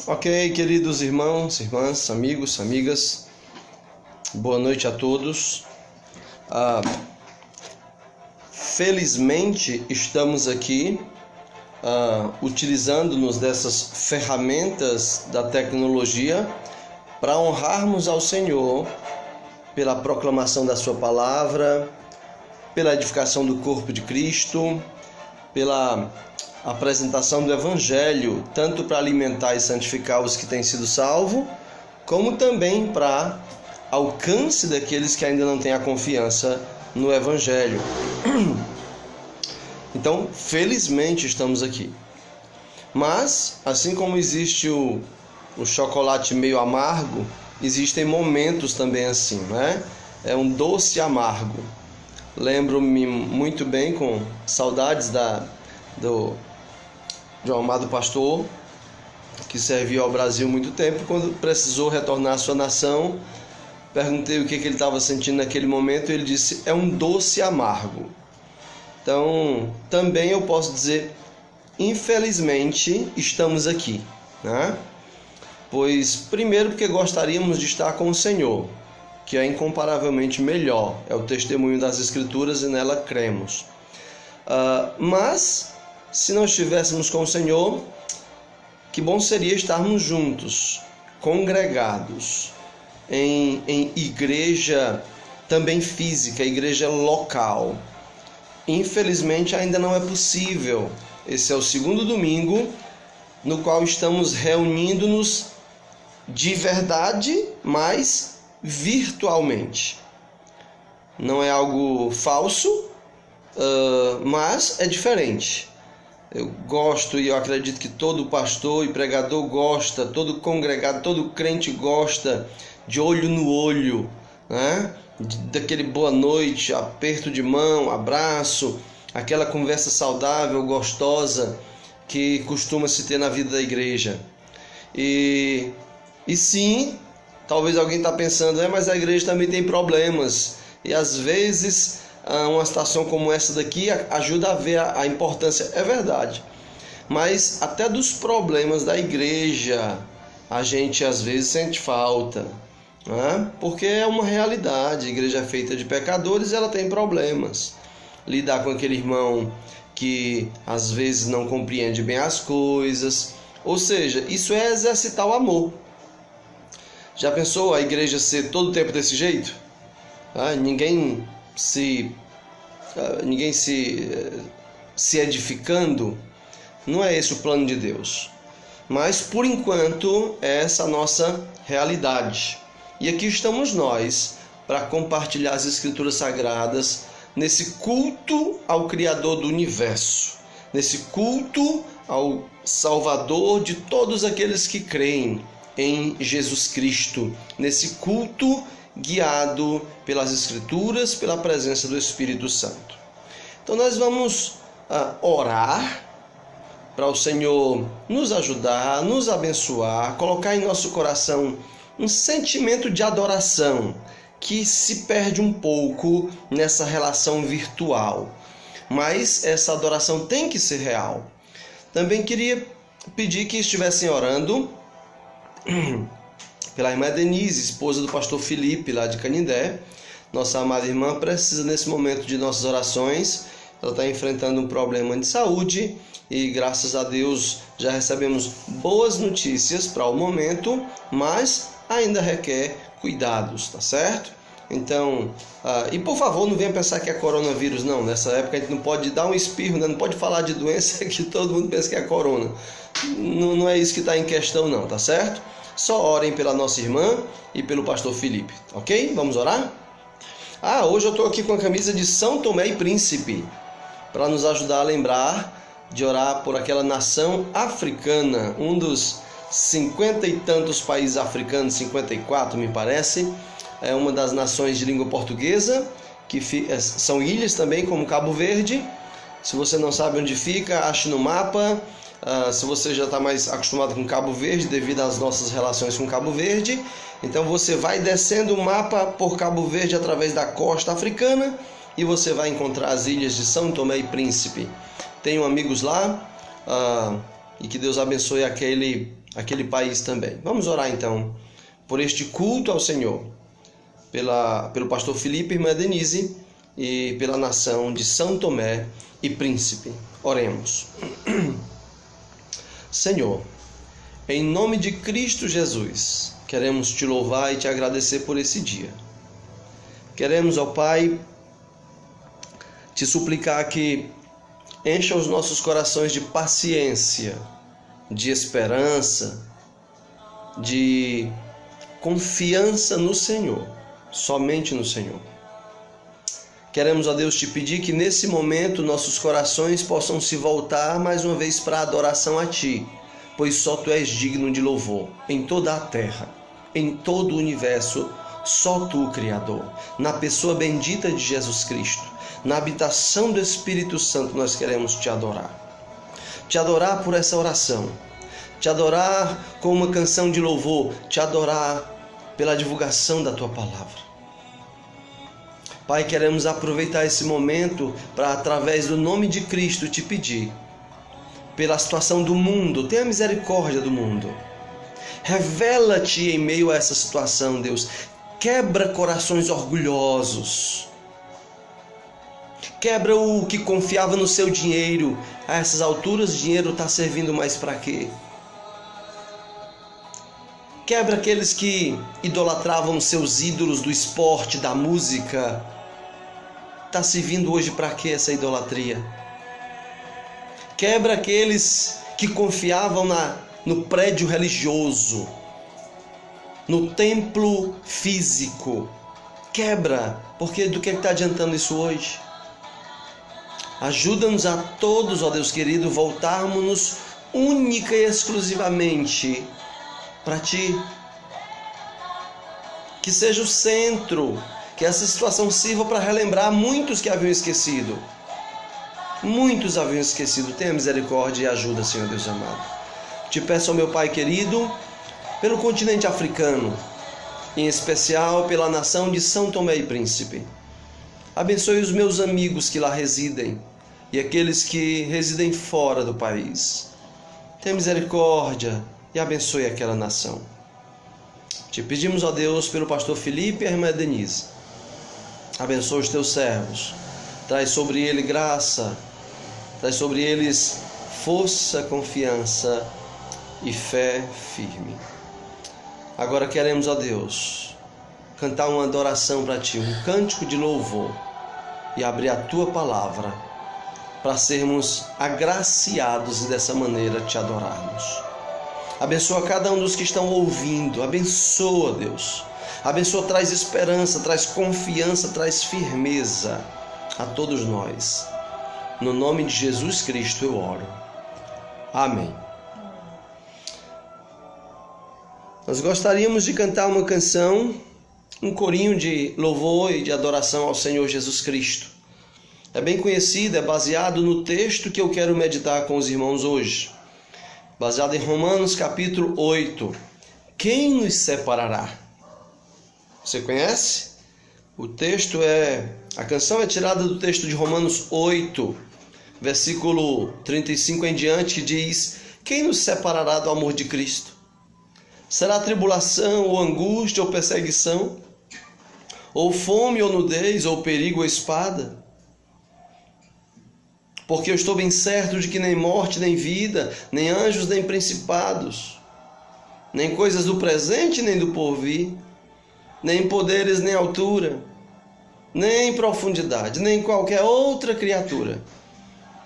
Ok, queridos irmãos, irmãs, amigos, amigas, boa noite a todos. Felizmente estamos aqui utilizando-nos dessas ferramentas da tecnologia para honrarmos ao Senhor pela proclamação da sua palavra, pela edificação do corpo de Cristo, pela apresentação do Evangelho, tanto para alimentar e santificar os que têm sido salvos, como também para alcance daqueles que ainda não têm a confiança no Evangelho. Então, felizmente estamos aqui. Mas, assim como existe o chocolate meio amargo, existem momentos também assim, né? É um doce amargo. Lembro-me muito bem, com saudades de um amado pastor que serviu ao Brasil muito tempo. Quando precisou retornar à sua nação, perguntei o que ele estava sentindo naquele momento e ele disse: é um doce amargo. Então, também eu posso dizer, infelizmente, estamos aqui, né? Pois, primeiro, porque gostaríamos de estar com o Senhor, que é incomparavelmente melhor, é o testemunho das Escrituras e nela cremos. Mas, se não estivéssemos com o Senhor, que bom seria estarmos juntos, congregados, em igreja também física, igreja local. Infelizmente ainda não é possível. Esse é o segundo domingo no qual estamos reunindo-nos de verdade, mas virtualmente. Não é algo falso, mas é diferente. Eu gosto e eu acredito que todo pastor e pregador gosta, todo congregado, todo crente gosta de olho no olho, né? Daquele boa noite, aperto de mão, abraço, aquela conversa saudável, gostosa que costuma se ter na vida da igreja. E sim, talvez alguém está pensando, mas a igreja também tem problemas. E às vezes uma situação como essa daqui ajuda a ver a importância. É verdade, mas até dos problemas da igreja a gente às vezes sente falta, né? Porque é uma realidade. A igreja é feita de pecadores, ela tem problemas. Lidar com aquele irmão que às vezes não compreende bem as coisas, ou seja, isso é exercitar o amor. Já pensou a igreja ser todo o tempo desse jeito? Ninguém se edificando? Não é esse o plano de Deus. Mas por enquanto é essa a nossa realidade. E aqui estamos nós para compartilhar as Escrituras Sagradas nesse culto ao Criador do Universo, nesse culto ao Salvador de todos aqueles que creem em Jesus Cristo, nesse culto guiado pelas Escrituras, pela presença do Espírito Santo. Então nós vamos orar para o Senhor nos ajudar, nos abençoar, colocar em nosso coração um sentimento de adoração que se perde um pouco nessa relação virtual. Mas essa adoração tem que ser real. Também queria pedir que estivessem orando pela irmã Denise, esposa do pastor Felipe, lá de Canindé. Nossa amada irmã precisa nesse momento de nossas orações. Ela está enfrentando um problema de saúde e graças a Deus já recebemos boas notícias para o momento, mas ainda requer cuidados, tá certo? Então, e por favor, não venha pensar que é coronavírus, não. Nessa época a gente não pode dar um espirro, né? Não pode falar de doença que todo mundo pensa que é corona. Não é isso que está em questão, não, tá certo? Só orem pela nossa irmã e pelo pastor Felipe, ok? Vamos orar? Hoje eu estou aqui com a camisa de São Tomé e Príncipe, para nos ajudar a lembrar de orar por aquela nação africana, um dos 50 e tantos países africanos, 54 me parece, é uma das nações de língua portuguesa, que são ilhas também, como Cabo Verde. Se você não sabe onde fica, ache no mapa. Se você já está mais acostumado com Cabo Verde, devido às nossas relações com Cabo Verde, então você vai descendo o mapa por Cabo Verde através da costa africana e você vai encontrar as ilhas de São Tomé e Príncipe. Tenho amigos lá, e que Deus abençoe aquele aquele país também. Vamos orar então por este culto ao Senhor, pelo pastor Felipe e irmã Denise e pela nação de São Tomé e Príncipe. Oremos. Senhor, em nome de Cristo Jesus, queremos te louvar e te agradecer por esse dia. Queremos, ó Pai, te suplicar que encha os nossos corações de paciência, de esperança, de confiança no Senhor, somente no Senhor. Queremos, ó Deus, te pedir que nesse momento nossos corações possam se voltar mais uma vez para a adoração a Ti, pois só Tu és digno de louvor em toda a terra, em todo o universo, só Tu, Criador. Na pessoa bendita de Jesus Cristo, na habitação do Espírito Santo, nós queremos Te adorar. Te adorar por essa oração, Te adorar com uma canção de louvor, Te adorar pela divulgação da Tua palavra. Pai, queremos aproveitar esse momento para, através do nome de Cristo, Te pedir pela situação do mundo. Tenha misericórdia do mundo. Revela-te em meio a essa situação, Deus. Quebra corações orgulhosos. Quebra o que confiava no seu dinheiro. A essas alturas, dinheiro está servindo mais para quê? Quebra aqueles que idolatravam seus ídolos do esporte, da música. Está servindo hoje para quê essa idolatria? Quebra aqueles que confiavam no prédio religioso, no templo físico. Quebra, porque do que está adiantando isso hoje? Ajuda-nos a todos, ó Deus querido, voltarmos-nos única e exclusivamente para Ti. Que seja o centro, que essa situação sirva para relembrar muitos que haviam esquecido. Muitos haviam esquecido. Tenha misericórdia e ajuda, Senhor Deus amado. Te peço, ó meu Pai querido, pelo continente africano, em especial pela nação de São Tomé e Príncipe. Abençoe os meus amigos que lá residem e aqueles que residem fora do país. Tenha misericórdia e abençoe aquela nação. Te pedimos, ó Deus, pelo pastor Felipe e a irmã Denise. Abençoe os teus servos. Traz sobre ele graça, traz sobre eles força, confiança e fé firme. Agora queremos, ó Deus, cantar uma adoração para Ti, um cântico de louvor e abrir a Tua palavra para sermos agraciados e dessa maneira Te adorarmos. Abençoa cada um dos que estão ouvindo. Abençoa, Deus. Abençoa, traz esperança, traz confiança, traz firmeza a todos nós. No nome de Jesus Cristo eu oro. Amém. Nós gostaríamos de cantar uma canção, um corinho de louvor e de adoração ao Senhor Jesus Cristo. É bem conhecido, é baseado no texto que eu quero meditar com os irmãos hoje. Baseado em Romanos capítulo 8. Quem nos separará? Você conhece? A canção é tirada do texto de Romanos 8, versículo 35 em diante, que diz: quem nos separará do amor de Cristo? Será tribulação, ou angústia, ou perseguição? Ou fome, ou nudez, ou perigo, ou espada? Porque eu estou bem certo de que nem morte, nem vida, nem anjos, nem principados, nem coisas do presente, nem do porvir, nem poderes, nem altura, nem profundidade, nem qualquer outra criatura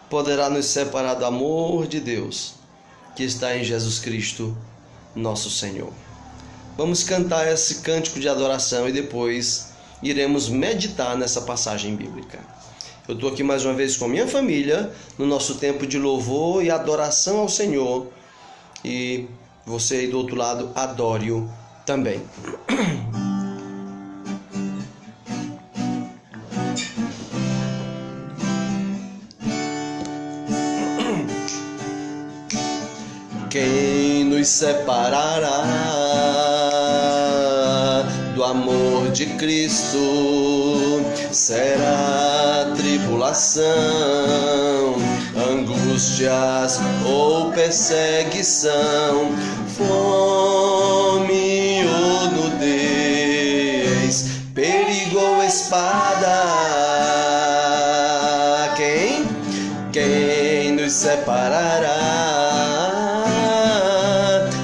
poderá nos separar do amor de Deus que está em Jesus Cristo, nosso Senhor. Vamos cantar esse cântico de adoração e depois iremos meditar nessa passagem bíblica. Eu estou aqui mais uma vez com a minha família, no nosso tempo de louvor e adoração ao Senhor. E você aí do outro lado, adore-o também. Quem nos separará do amor de Cristo? Será tribulação, angústias ou perseguição, fome ou nudez, perigo ou espada. Quem nos separará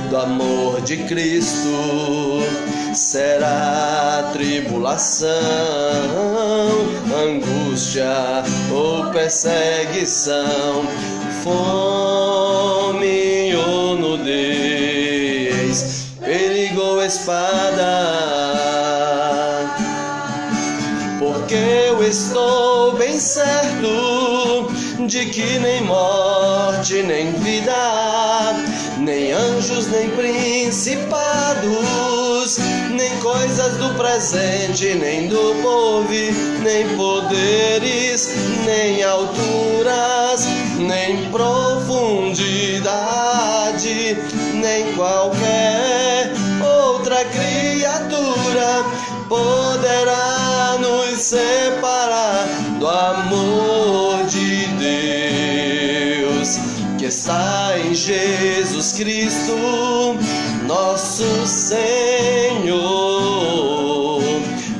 do amor de Cristo? Será tribulação, angústia ou perseguição, fome ou nudez, perigo ou espada. Porque eu estou bem certo de que nem morte, nem vida, nem anjos, nem principados, nem coisas do presente, nem do porvir, nem poderes, nem alturas, nem profundidade, nem qualquer outra criatura poderá nos separar do amor de Deus que está em Jesus Cristo, nosso Senhor,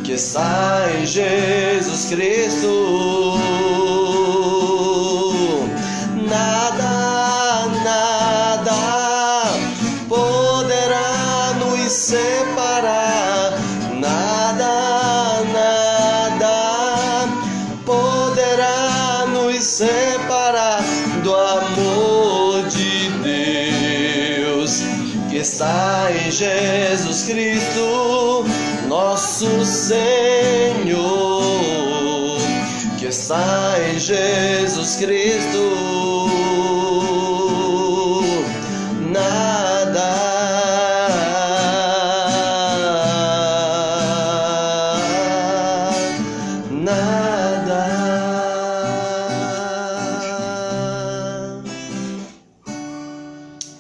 que está em Jesus Cristo. Nada poderá nos separar, nada poderá nos separar do amor de Deus que está em Jesus Cristo, nosso Senhor, que está em Jesus Cristo.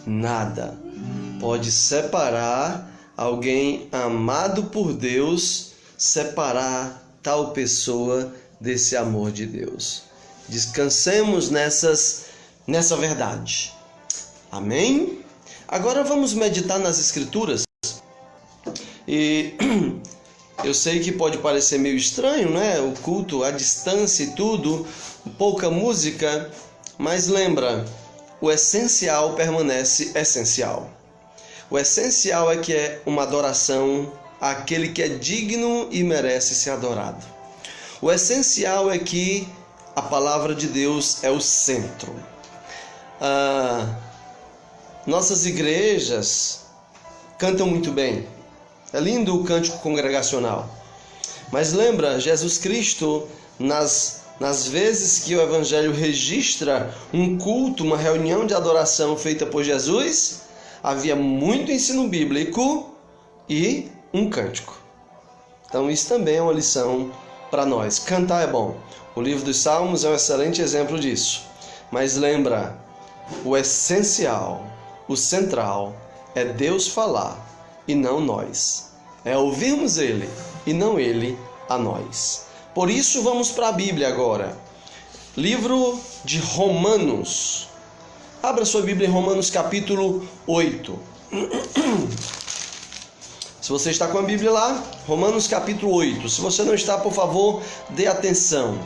Nada pode separar alguém amado por Deus, separar tal pessoa desse amor de Deus. Descansemos nessa verdade. Amém? Agora vamos meditar nas Escrituras. E eu sei que pode parecer meio estranho, né? O culto à distância e tudo, pouca música, mas lembra, o essencial permanece essencial. O essencial é que é uma adoração àquele que é digno e merece ser adorado. O essencial é que a palavra de Deus é o centro. Nossas igrejas cantam muito bem. É lindo o cântico congregacional. Mas lembra, Jesus Cristo, nas vezes que o Evangelho registra um culto, uma reunião de adoração feita por Jesus, havia muito ensino bíblico e um cântico. Então isso também é uma lição para nós. Cantar é bom. O livro dos Salmos é um excelente exemplo disso. Mas lembra, o essencial, o central, é Deus falar e não nós. É ouvirmos Ele e não Ele a nós. Por isso vamos para a Bíblia agora. Livro de Romanos. Abra sua Bíblia em Romanos capítulo 8. Se você está com a Bíblia lá, Romanos capítulo 8. Se você não está, por favor, dê atenção.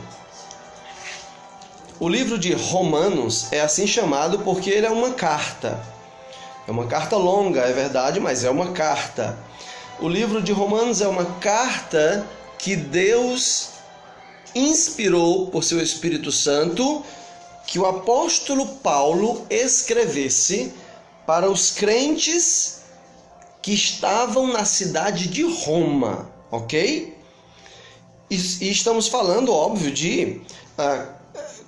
O livro de Romanos é assim chamado porque ele é uma carta. É uma carta longa, é verdade, mas é uma carta. O livro de Romanos é uma carta que Deus inspirou por seu Espírito Santo que o apóstolo Paulo escrevesse para os crentes que estavam na cidade de Roma, ok? E estamos falando, óbvio, de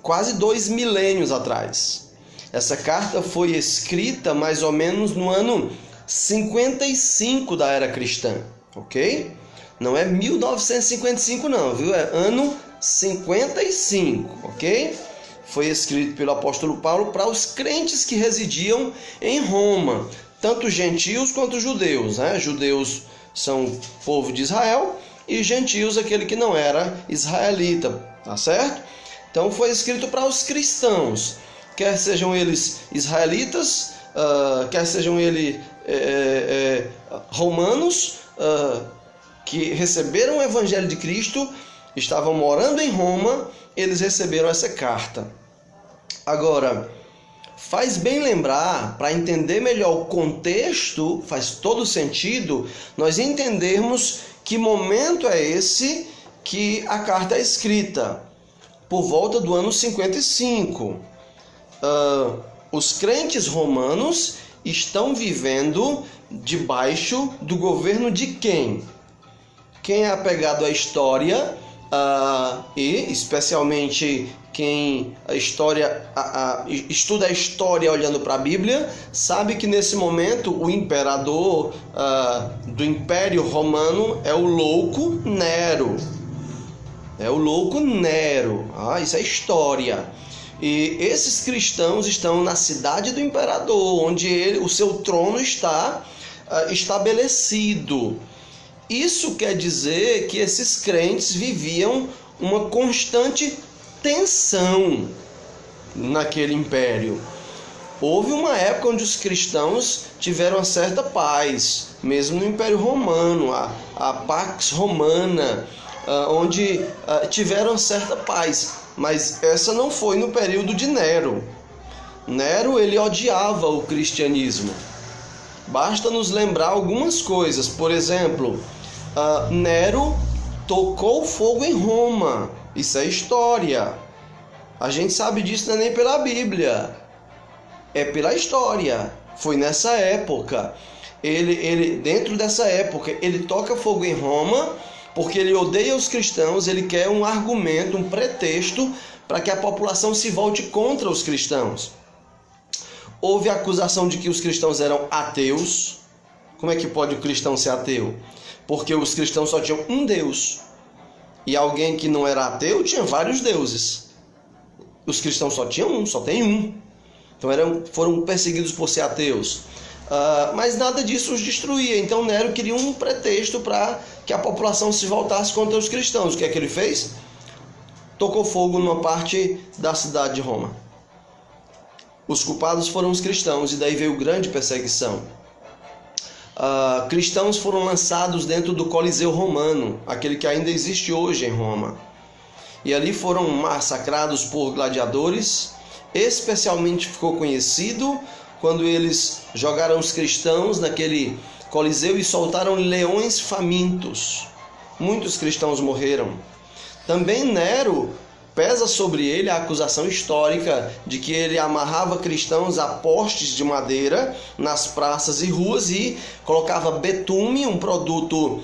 quase 2 milênios atrás. Essa carta foi escrita mais ou menos no ano 55 da era cristã, ok? Não é 1955 não, viu? É ano 55, ok? Foi escrito pelo apóstolo Paulo para os crentes que residiam em Roma, tanto gentios quanto judeus, né? Judeus são o povo de Israel e gentios aquele que não era israelita, tá certo? Então foi escrito para os cristãos, quer sejam eles israelitas, quer sejam eles romanos que receberam o Evangelho de Cristo, estavam morando em Roma, eles receberam essa carta. Agora, faz bem lembrar, para entender melhor o contexto, faz todo sentido, nós entendermos que momento é esse que a carta é escrita, por volta do ano 55. Os crentes romanos estão vivendo debaixo do governo de quem? Quem é apegado à história, e especialmente quem estuda a história olhando para a Bíblia, sabe que nesse momento o imperador do Império Romano é o louco Nero. Isso é história. E esses cristãos estão na cidade do imperador, onde o seu trono está estabelecido. Isso quer dizer que esses crentes viviam uma constante tensão naquele império. Houve uma época onde os cristãos tiveram uma certa paz, mesmo no Império Romano, a Pax Romana, onde tiveram certa paz, mas essa não foi no período de Nero. Nero, ele odiava o cristianismo. Basta nos lembrar algumas coisas. Por exemplo, Nero tocou fogo em Roma. Isso é história. A gente sabe disso não é nem pela Bíblia, é pela história. Foi nessa época. Ele dentro dessa época, ele toca fogo em Roma, porque ele odeia os cristãos, ele quer um argumento, um pretexto para que a população se volte contra os cristãos. Houve a acusação de que os cristãos eram ateus. Como é que pode o cristão ser ateu? Porque os cristãos só tinham um Deus. E alguém que não era ateu tinha vários deuses. Os cristãos só tinham um, só tem um. Então foram perseguidos por ser ateus. Mas nada disso os destruía. Então Nero queria um pretexto para que a população se voltasse contra os cristãos. O que é que ele fez? Tocou fogo numa parte da cidade de Roma. Os culpados foram os cristãos, e daí veio grande perseguição. Cristãos foram lançados dentro do Coliseu Romano, aquele que ainda existe hoje em Roma. E ali foram massacrados por gladiadores. Especialmente ficou conhecido quando eles jogaram os cristãos naquele Coliseu e soltaram leões famintos. Muitos cristãos morreram. Também Nero, pesa sobre ele a acusação histórica de que ele amarrava cristãos a postes de madeira nas praças e ruas e colocava betume, um produto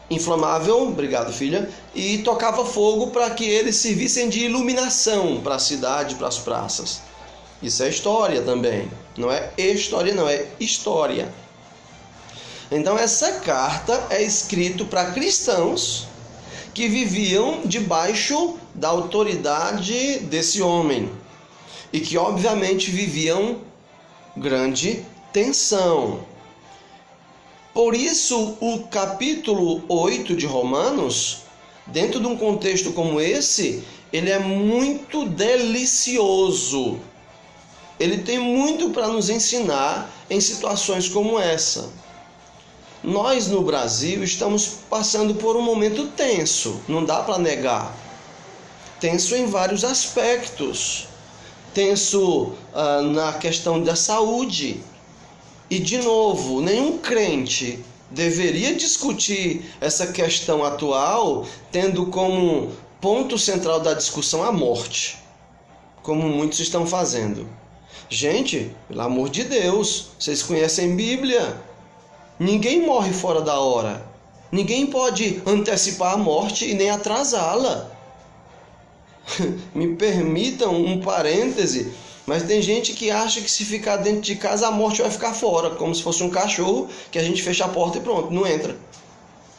inflamável, obrigado filha, e tocava fogo para que eles servissem de iluminação para a cidade, para as praças. Isso é história também, não é história, não é história. Então essa carta é escrita para cristãos que viviam debaixo da autoridade desse homem e que obviamente viviam grande tensão. Por isso, o capítulo 8 de Romanos, dentro de um contexto como esse, ele é muito delicioso. Ele tem muito para nos ensinar em situações como essa. Nós no Brasil estamos passando por um momento tenso, não dá para negar. Tenso em vários aspectos. Tenso na questão da saúde. E, de novo, nenhum crente deveria discutir essa questão atual tendo como ponto central da discussão a morte, como muitos estão fazendo. Gente, pelo amor de Deus, vocês conhecem Bíblia? Ninguém morre fora da hora. Ninguém pode antecipar a morte e nem atrasá-la. Me permitam um parêntese, mas tem gente que acha que se ficar dentro de casa a morte vai ficar fora, como se fosse um cachorro que a gente fecha a porta e pronto, não entra.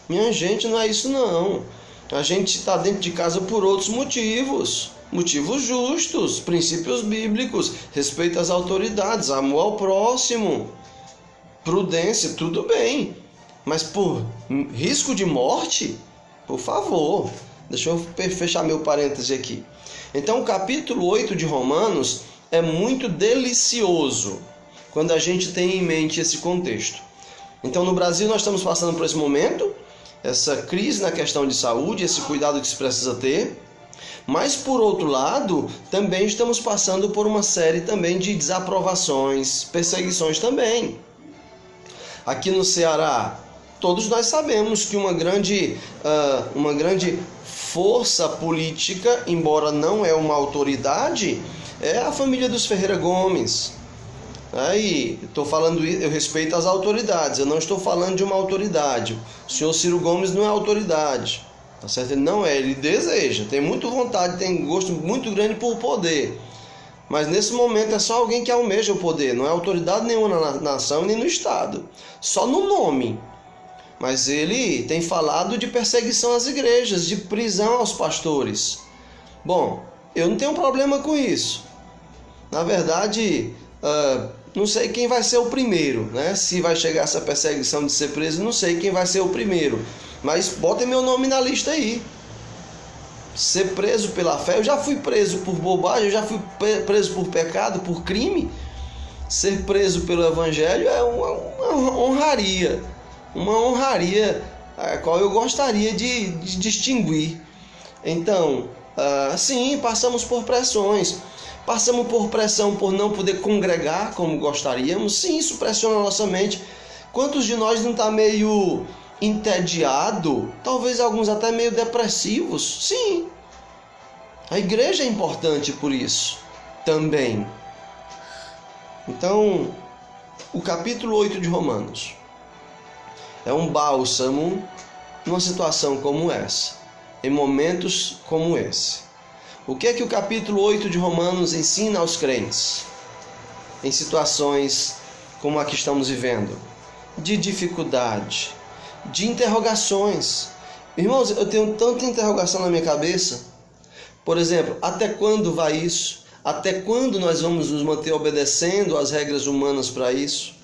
Minha gente, não é isso não. A gente está dentro de casa por outros motivos. Motivos justos, princípios bíblicos, respeito às autoridades, amor ao próximo, prudência, tudo bem. Mas por risco de morte, por favor, deixa eu fechar meu parêntese aqui. Então o capítulo 8 de Romanos é muito delicioso. quando a gente tem em mente esse contexto. Então, no Brasil, nós estamos passando por esse momento, essa crise na questão de saúde, esse cuidado que se precisa ter. Mas, por outro lado, também estamos passando por uma série também de desaprovações, perseguições também. Aqui no Ceará, todos nós sabemos que uma grande força política, embora não é uma autoridade, é a família dos Ferreira Gomes. Aí, estou falando, eu respeito as autoridades, eu não estou falando de uma autoridade. O senhor Ciro Gomes não é autoridade, tá certo? Ele não é, ele deseja, tem muita vontade, tem gosto muito grande por poder. Mas nesse momento é só alguém que almeja o poder, não é autoridade nenhuma na nação nem no Estado, só no nome. Mas ele tem falado de perseguição às igrejas, de prisão aos pastores. Bom, eu não tenho problema com isso. Na verdade, não sei quem vai ser o primeiro, né? Se vai chegar essa perseguição de ser preso, não sei quem vai ser o primeiro. Mas botem meu nome na lista aí. Ser preso pela fé, eu já fui preso por bobagem, eu já fui preso por pecado, por crime. Ser preso pelo evangelho é uma honraria. Uma honraria a qual eu gostaria de distinguir. Então, sim, passamos por pressões. Passamos por pressão por não poder congregar como gostaríamos. Sim, isso pressiona a nossa mente. Quantos de nós não está meio entediado? Talvez alguns até meio depressivos. Sim, a igreja é importante por isso também. Então, o capítulo 8 de Romanos é um bálsamo numa situação como essa, em momentos como esse. O que é que o capítulo 8 de Romanos ensina aos crentes em situações como a que estamos vivendo? De dificuldade, de interrogações. Irmãos, eu tenho tanta interrogação na minha cabeça. Por exemplo, até quando vai isso? Até quando nós vamos nos manter obedecendo às regras humanas para isso?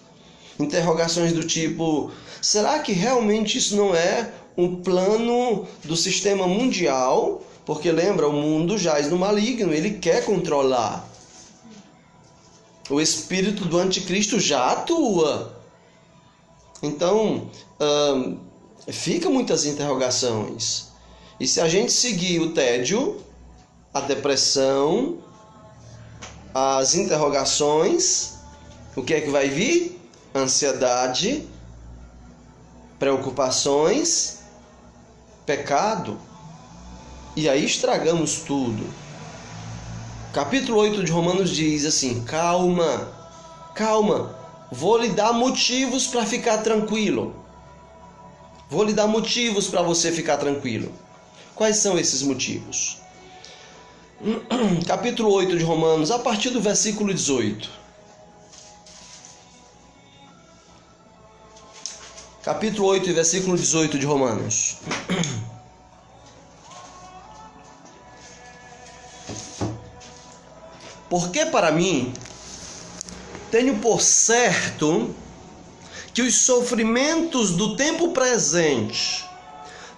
Interrogações do tipo: será que realmente isso não é um plano do sistema mundial? Porque lembra, o mundo jaz no maligno, ele quer controlar. O espírito do anticristo já atua. Então, fica muitas interrogações. E se a gente seguir o tédio, a depressão, as interrogações, o que é que vai vir? Ansiedade, preocupações, pecado. E aí estragamos tudo. Capítulo 8 de Romanos diz assim: calma, vou lhe dar motivos para ficar tranquilo. Vou lhe dar motivos para você ficar tranquilo. Quais são esses motivos? Capítulo 8 de Romanos, a partir do versículo 18. Capítulo 8 e versículo 18 de Romanos. Porque para mim, tenho por certo que os sofrimentos do tempo presente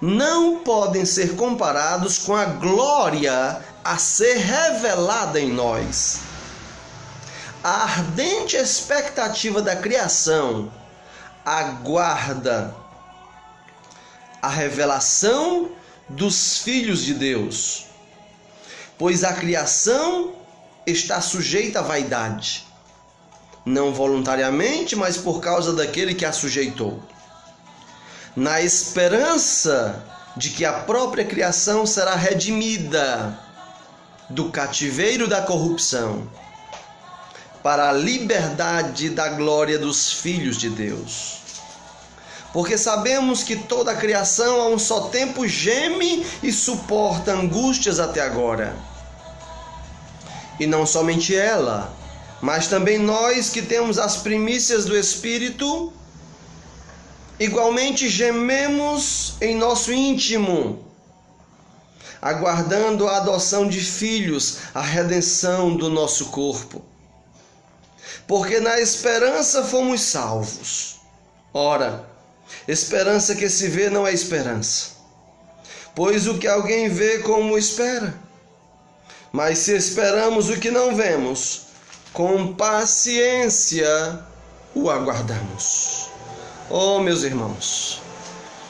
não podem ser comparados com a glória a ser revelada em nós. A ardente expectativa da criação aguarda a revelação dos filhos de Deus, pois a criação está sujeita à vaidade, não voluntariamente, mas por causa daquele que a sujeitou, na esperança de que a própria criação será redimida do cativeiro da corrupção para a liberdade da glória dos filhos de Deus. Porque sabemos que toda a criação a um só tempo geme e suporta angústias até agora. E não somente ela, mas também nós que temos as primícias do Espírito, igualmente gememos em nosso íntimo, aguardando a adoção de filhos, a redenção do nosso corpo. Porque na esperança fomos salvos. Ora, esperança que se vê não é esperança, pois o que alguém vê como espera? Mas se esperamos o que não vemos, com paciência o aguardamos. Oh, meus irmãos,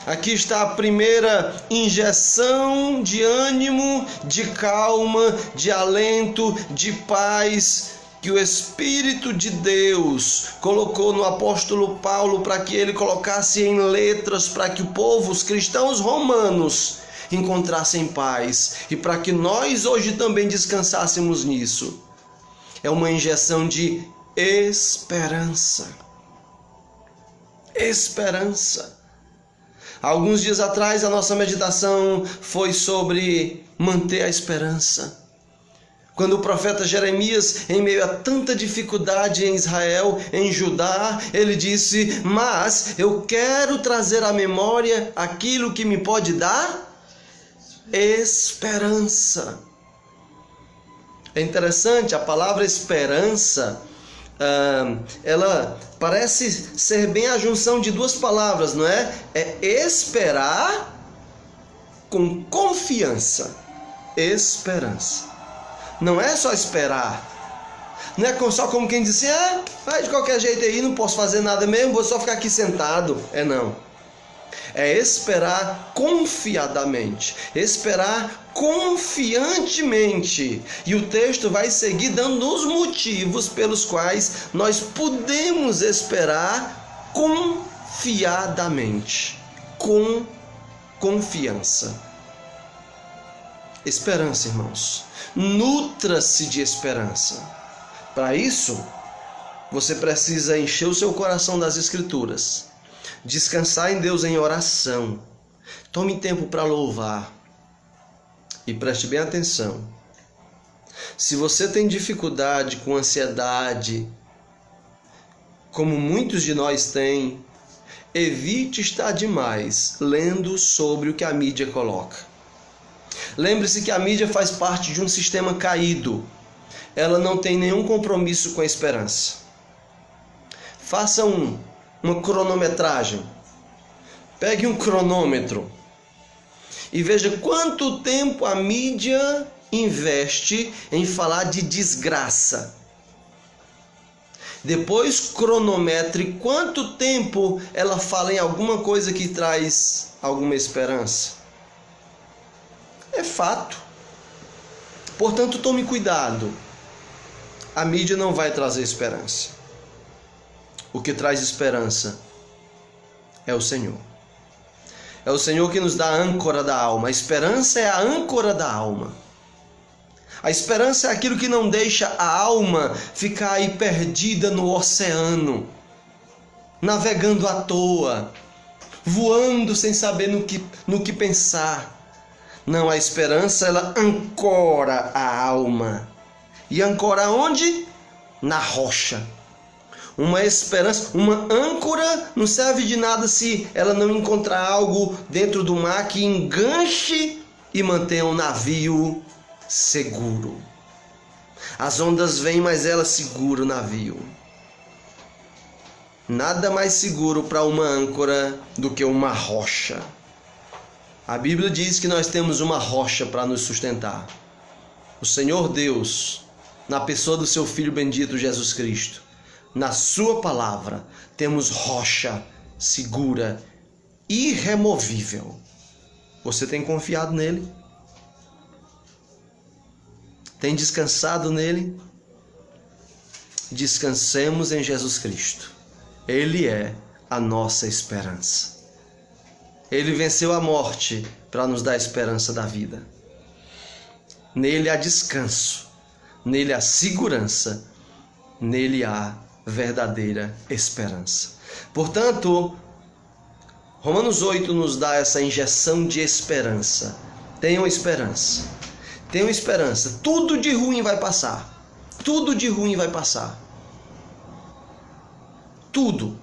aqui está a primeira injeção de ânimo, de calma, de alento, de paz que o Espírito de Deus colocou no apóstolo Paulo para que ele colocasse em letras, para que o povo, os cristãos romanos, encontrassem paz e para que nós hoje também descansássemos nisso. É uma injeção de esperança. Esperança. Alguns dias atrás a nossa meditação foi sobre manter a esperança. Quando o profeta Jeremias, em meio a tanta dificuldade em Israel, em Judá, ele disse: mas eu quero trazer à memória aquilo que me pode dar esperança. É interessante, a palavra esperança, ela parece ser bem a junção de duas palavras, não é? É esperar com confiança. Esperança. Não é só esperar. Não é só como quem diz assim: vai de qualquer jeito aí, não posso fazer nada mesmo, vou só ficar aqui sentado. Não. É esperar confiadamente, esperar confiantemente. E o texto vai seguir dando os motivos pelos quais nós podemos esperar confiadamente, com confiança. Esperança, irmãos. Nutra-se de esperança. Para isso, você precisa encher o seu coração das Escrituras, descansar em Deus em oração. Tome tempo para louvar. E preste bem atenção. Se você tem dificuldade com ansiedade, como muitos de nós têm, evite estar demais lendo sobre o que a mídia coloca. Lembre-se que a mídia faz parte de um sistema caído. Ela não tem nenhum compromisso com a esperança. Faça uma cronometragem. Pegue um cronômetro e veja quanto tempo a mídia investe em falar de desgraça. Depois cronometre quanto tempo ela fala em alguma coisa que traz alguma esperança. É fato. Portanto, tome cuidado. A mídia não vai trazer esperança. O que traz esperança é o Senhor. É o Senhor que nos dá a âncora da alma. A esperança é a âncora da alma. A esperança é aquilo que não deixa a alma ficar aí perdida no oceano, navegando à toa, voando sem saber no que pensar. Não, a esperança, ela ancora a alma. E ancora onde? Na rocha. Uma esperança, uma âncora não serve de nada se ela não encontrar algo dentro do mar que enganche e mantenha o navio seguro. As ondas vêm, mas ela segura o navio. Nada mais seguro para uma âncora do que uma rocha. A Bíblia diz que nós temos uma rocha para nos sustentar. O Senhor Deus, na pessoa do seu Filho bendito Jesus Cristo, na sua palavra, temos rocha segura, irremovível. Você tem confiado nele? Tem descansado nele? Descansemos em Jesus Cristo. Ele é a nossa esperança. Ele venceu a morte para nos dar a esperança da vida. Nele há descanso, nele há segurança, nele há verdadeira esperança. Portanto, Romanos 8 nos dá essa injeção de esperança. Tenham esperança. Tenham esperança. Tudo de ruim vai passar. Tudo de ruim vai passar. Tudo.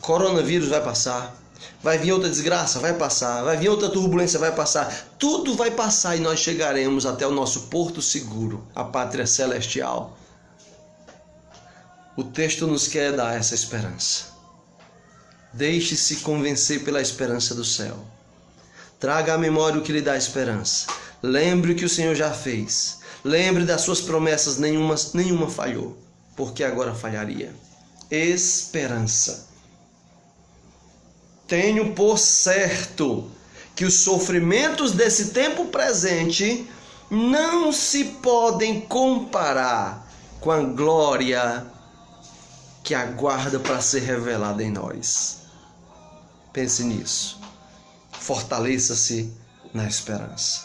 Coronavírus vai passar. Vai vir outra desgraça, vai passar. Vai vir outra turbulência, vai passar. Tudo vai passar e nós chegaremos até o nosso porto seguro, a pátria celestial. O texto nos quer dar essa esperança. Deixe-se convencer pela esperança do céu. Traga à memória o que lhe dá esperança. Lembre o que o Senhor já fez. Lembre das suas promessas, nenhuma falhou. porque agora falharia. Esperança. Tenho por certo que os sofrimentos desse tempo presente não se podem comparar com a glória que aguarda para ser revelada em nós. Pense nisso. Fortaleça-se na esperança.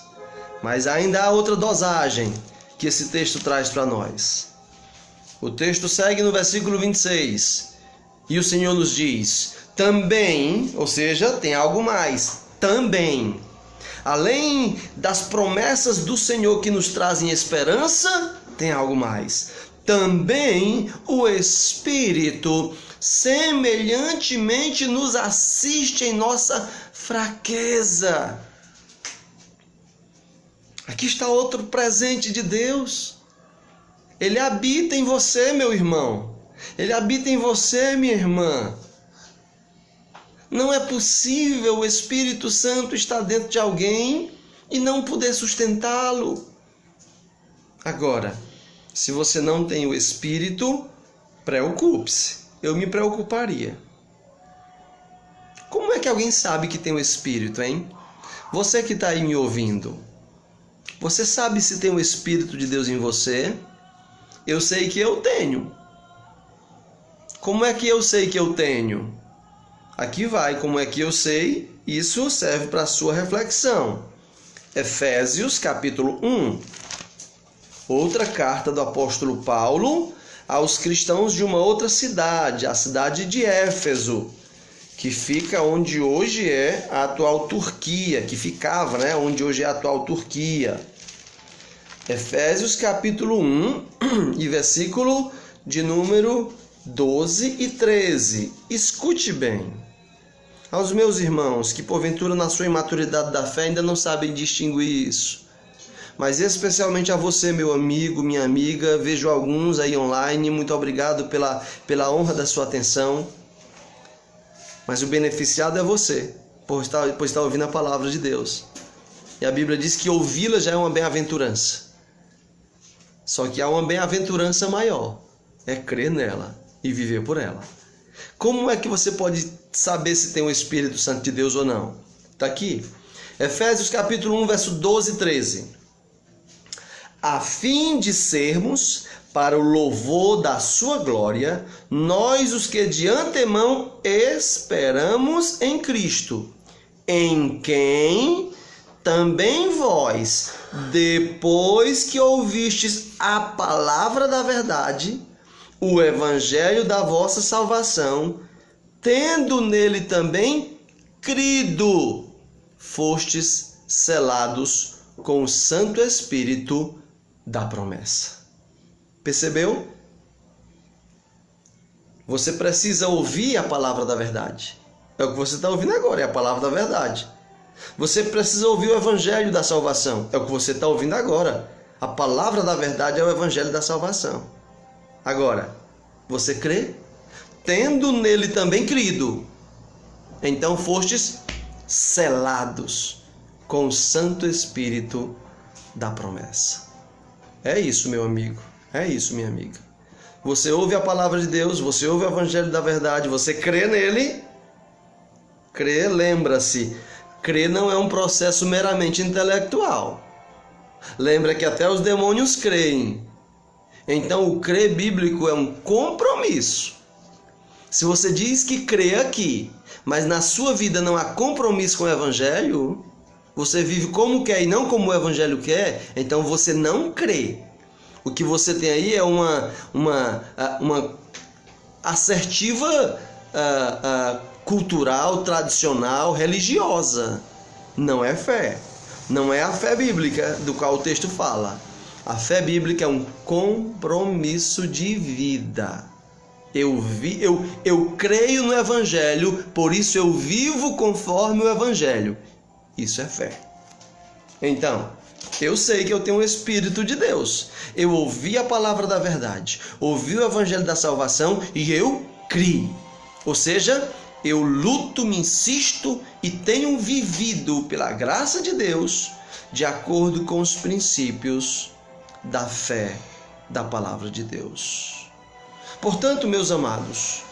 Mas ainda há outra dosagem que esse texto traz para nós. O texto segue no versículo 26. E o Senhor nos diz: também, ou seja, tem algo mais, também. Além das promessas do Senhor que nos trazem esperança, tem algo mais. Também o Espírito semelhantemente nos assiste em nossa fraqueza. Aqui está outro presente de Deus. Ele habita em você, meu irmão. Ele habita em você, minha irmã. Não é possível o Espírito Santo estar dentro de alguém e não poder sustentá-lo. Agora, se você não tem o Espírito, preocupe-se. Eu me preocuparia. Como é que alguém sabe que tem o Espírito, hein? Você que está aí me ouvindo, você sabe se tem o Espírito de Deus em você? Eu sei que eu tenho. Como é que eu sei que eu tenho? Aqui vai, como é que eu sei? Isso serve para a sua reflexão. Efésios capítulo 1. Outra carta do apóstolo Paulo aos cristãos de uma outra cidade, a cidade de Éfeso, que fica onde hoje é a atual Turquia, que ficava, né, onde hoje é a atual Turquia. Efésios capítulo 1 e versículo de número 12 e 13. Escute bem. Aos meus irmãos que porventura na sua imaturidade da fé ainda não sabem distinguir isso, mas especialmente a você, meu amigo, minha amiga, vejo alguns aí online, muito obrigado pela honra da sua atenção, mas o beneficiado é você, por estar ouvindo a palavra de Deus. E a Bíblia diz que ouvi-la já é uma bem-aventurança. Só que há uma bem-aventurança maior, é crer nela e viver por ela. Como é que você pode saber se tem o Espírito Santo de Deus ou não? Está aqui, Efésios capítulo 1, verso 12 e 13. A fim de sermos, para o louvor da sua glória, nós os que de antemão esperamos em Cristo, em quem também vós, depois que ouvistes a palavra da verdade, o evangelho da vossa salvação, tendo nele também crido, fostes selados com o Santo Espírito da promessa. Percebeu? Você precisa ouvir a palavra da verdade. É o que você está ouvindo agora, é a palavra da verdade. Você precisa ouvir o evangelho da salvação. É o que você está ouvindo agora. A palavra da verdade é o evangelho da salvação. Agora, você crê? Tendo nele também crido, então fostes selados com o Santo Espírito da promessa. É isso, meu amigo. É isso, minha amiga. Você ouve a palavra de Deus, você ouve o evangelho da verdade, você crê nele. Crer, lembra-se, crer não é um processo meramente intelectual. Lembra que até os demônios creem. Então o crer bíblico é um compromisso. Se você diz que crê aqui, mas na sua vida não há compromisso com o evangelho, você vive como quer e não como o evangelho quer, então você não crê. O que você tem aí é uma assertiva cultural, tradicional, religiosa. Não é fé. Não é a fé bíblica do qual o texto fala. A fé bíblica é um compromisso de vida. Eu creio no evangelho, por isso eu vivo conforme o evangelho. Isso é fé. Então, eu sei que eu tenho o Espírito de Deus. Eu ouvi a palavra da verdade, ouvi o evangelho da salvação e eu criei. Ou seja, eu luto, me insisto e tenho vivido pela graça de Deus de acordo com os princípios da fé da palavra de Deus. Portanto, meus amados,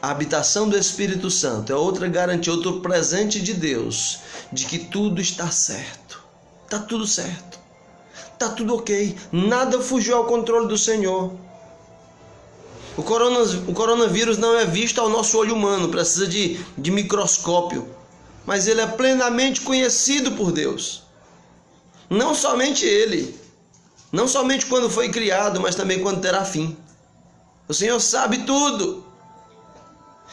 a habitação do Espírito Santo é outra garantia, outro presente de Deus, de que tudo está certo. Está tudo certo. Está tudo ok. Nada fugiu ao controle do Senhor. O coronavírus não é visto ao nosso olho humano, precisa de microscópio. Mas ele é plenamente conhecido por Deus. Não somente ele. Não somente quando foi criado, mas também quando terá fim. O Senhor sabe tudo.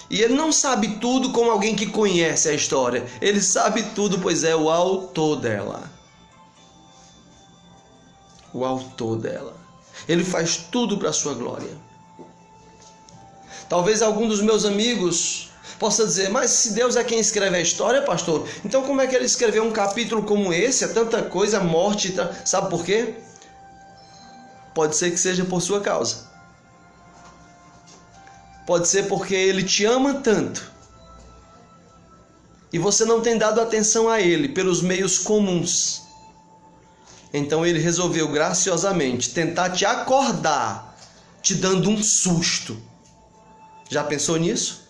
E Ele não sabe tudo como alguém que conhece a história. Ele sabe tudo, pois é o autor dela. O autor dela. Ele faz tudo para a sua glória. Talvez algum dos meus amigos possa dizer, mas se Deus é quem escreve a história, pastor, então como é que Ele escreveu um capítulo como esse? É tanta coisa, morte, sabe por quê? Pode ser que seja por sua causa. Pode ser porque Ele te ama tanto e você não tem dado atenção a Ele pelos meios comuns. Então Ele resolveu graciosamente tentar te acordar, te dando um susto. Já pensou nisso?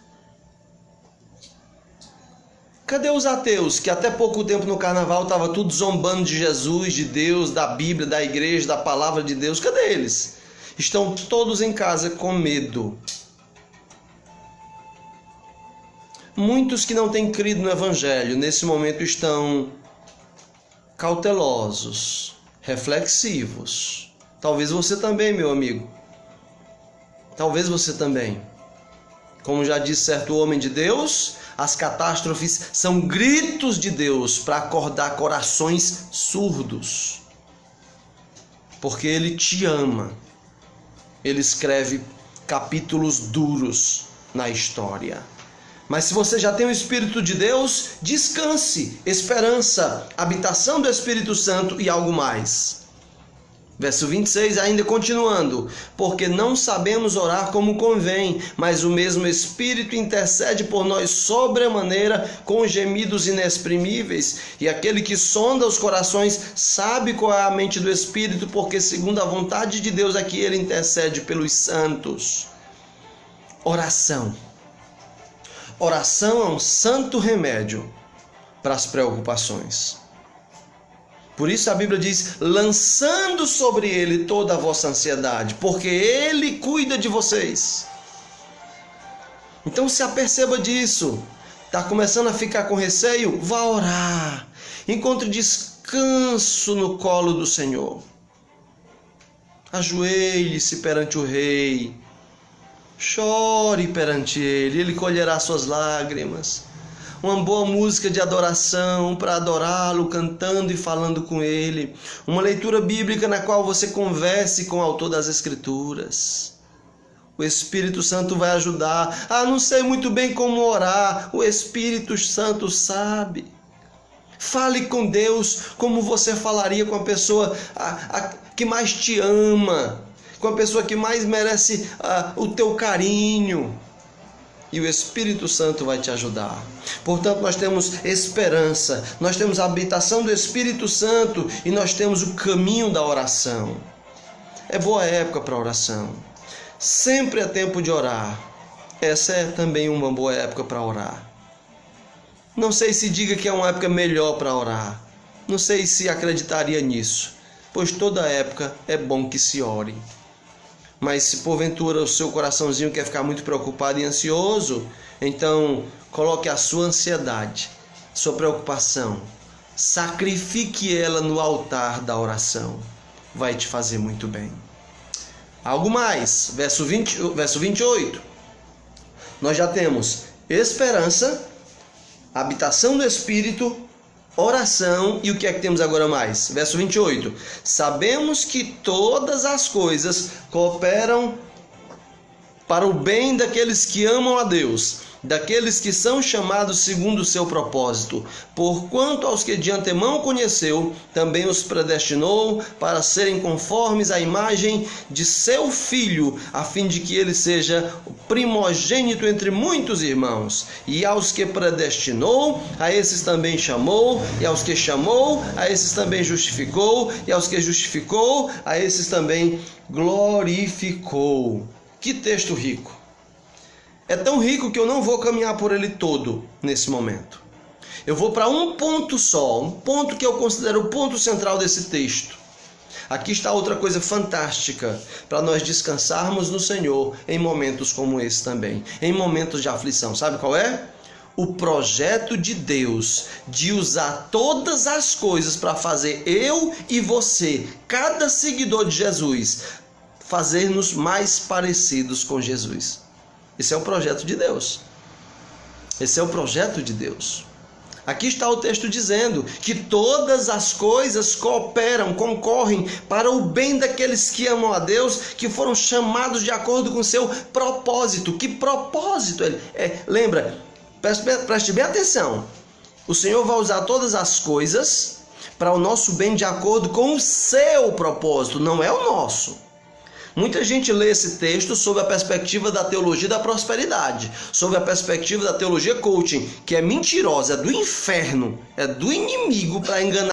Cadê os ateus que até pouco tempo no carnaval estavam tudo zombando de Jesus, de Deus, da Bíblia, da igreja, da palavra de Deus? Cadê eles? Estão todos em casa com medo. Muitos que não têm crido no Evangelho, nesse momento estão cautelosos, reflexivos. Talvez você também, meu amigo. Talvez você também. Como já disse certo homem de Deus, as catástrofes são gritos de Deus para acordar corações surdos. Porque Ele te ama. Ele escreve capítulos duros na história. Mas se você já tem o Espírito de Deus, descanse, esperança, habitação do Espírito Santo e algo mais. Verso 26, ainda continuando, porque não sabemos orar como convém, mas o mesmo Espírito intercede por nós sobremaneira com gemidos inexprimíveis, e aquele que sonda os corações sabe qual é a mente do Espírito, porque segundo a vontade de Deus é que ele intercede pelos santos. Oração. Oração é um santo remédio para as preocupações. Por isso a Bíblia diz, lançando sobre Ele toda a vossa ansiedade, porque Ele cuida de vocês. Então se aperceba disso. Está começando a ficar com receio? Vá orar. Encontre descanso no colo do Senhor. Ajoelhe-se perante o Rei. Chore perante Ele, Ele colherá suas lágrimas. Uma boa música de adoração para adorá-lo, cantando e falando com Ele. Uma leitura bíblica na qual você converse com o autor das Escrituras. O Espírito Santo vai ajudar. Não sei muito bem como orar. O Espírito Santo sabe. Fale com Deus como você falaria com a pessoa que mais te ama, com a pessoa que mais merece o teu carinho. E o Espírito Santo vai te ajudar. Portanto, nós temos esperança, nós temos a habitação do Espírito Santo e nós temos o caminho da oração. É boa época para oração. Sempre é tempo de orar. Essa é também uma boa época para orar. Não sei se diga que é uma época melhor para orar. Não sei se acreditaria nisso, pois toda época é bom que se ore. Mas se porventura o seu coraçãozinho quer ficar muito preocupado e ansioso, então coloque a sua ansiedade, sua preocupação, sacrifique ela no altar da oração. Vai te fazer muito bem. Algo mais, verso 28. Nós já temos esperança, habitação do Espírito, oração e o que é que temos agora mais? Verso 28. Sabemos que todas as coisas cooperam para o bem daqueles que amam a Deus, daqueles que são chamados segundo o seu propósito. Porquanto aos que de antemão conheceu, também os predestinou para serem conformes à imagem de seu Filho, a fim de que ele seja o primogênito entre muitos irmãos. E aos que predestinou, a esses também chamou, e aos que chamou, a esses também justificou, e aos que justificou, a esses também glorificou. Que texto rico! É tão rico que eu não vou caminhar por ele todo nesse momento. Eu vou para um ponto só, um ponto que eu considero o ponto central desse texto. Aqui está outra coisa fantástica para nós descansarmos no Senhor em momentos como esse também, em momentos de aflição. Sabe qual é? O projeto de Deus de usar todas as coisas para fazer eu e você, cada seguidor de Jesus, fazer-nos mais parecidos com Jesus. Esse é o projeto de Deus. Esse é o projeto de Deus. Aqui está o texto dizendo que todas as coisas cooperam, concorrem para o bem daqueles que amam a Deus, que foram chamados de acordo com seu propósito. Que propósito? Lembra, preste bem atenção. O Senhor vai usar todas as coisas para o nosso bem de acordo com o seu propósito, não é o nosso. Muita gente lê esse texto sob a perspectiva da teologia da prosperidade, sob a perspectiva da teologia coaching, que é mentirosa, é do inferno, é do inimigo para enganar